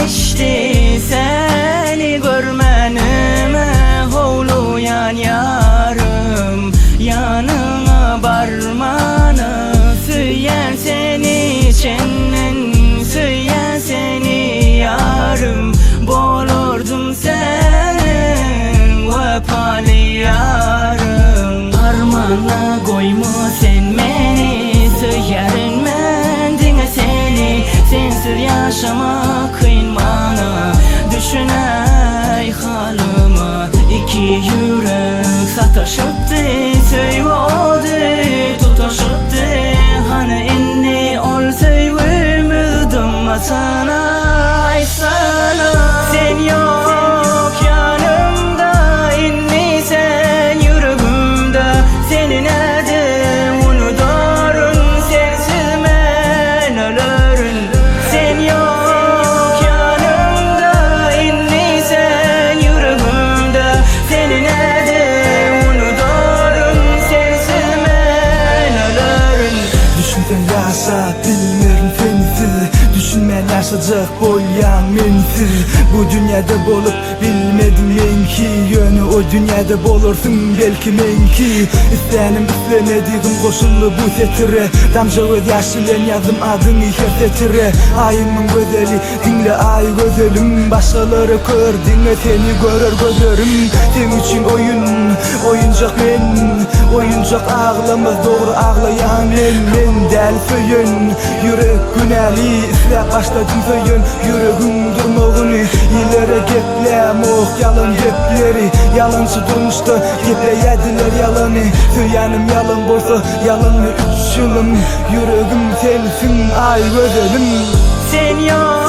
geçti seni görmenime hovluyan yarım, yanına barmanı süyen seni çennen, süyen seni yarım. Bolurdum senin vefalı yarım. Harmana koyma sen beni, süyerin mendine seni. Sensiz yaşamak kıyın bana, düşüney halımı. İki yürek sataşıptı, sevdi tutaşıptı. Hani inni ol sevimizdim sana, ay sana. Sen yok yanımda, inni sen yüreğimde. Senin adım unutarım, sensiz men ölürüm. Sen yok yanımda, inni sen yüreğimde. Senin adım unutarım, sensiz men ölürüm. Düşünsen yaşa bilmiyorum sensiz, düşünmen yaşayacak bolyan mensiz. Bu dünyada bolup bilmedim men ki, yönü o dünyada bolursun belki men ki. İstenim istemediğim koşullu bu setire, damca göz yaşıyla yazdım adını her setire. Ayımın gözeli dinle ay gözelim, başkaları kör dinle seni görür gözlerim. Sen için oyuncak men, oyuncak ağlamaz doğru ağlayan men del söyün. Yürek güneli islah başladım söyün, yüreğim durmağını ileri geplem oh yalan gepleri. Yalancı durmuştu gepleyediler yalanı, söylenim yalan bolsa yalan mı 3 yılım. Yüreğim sensin ay gözelim. Sen yok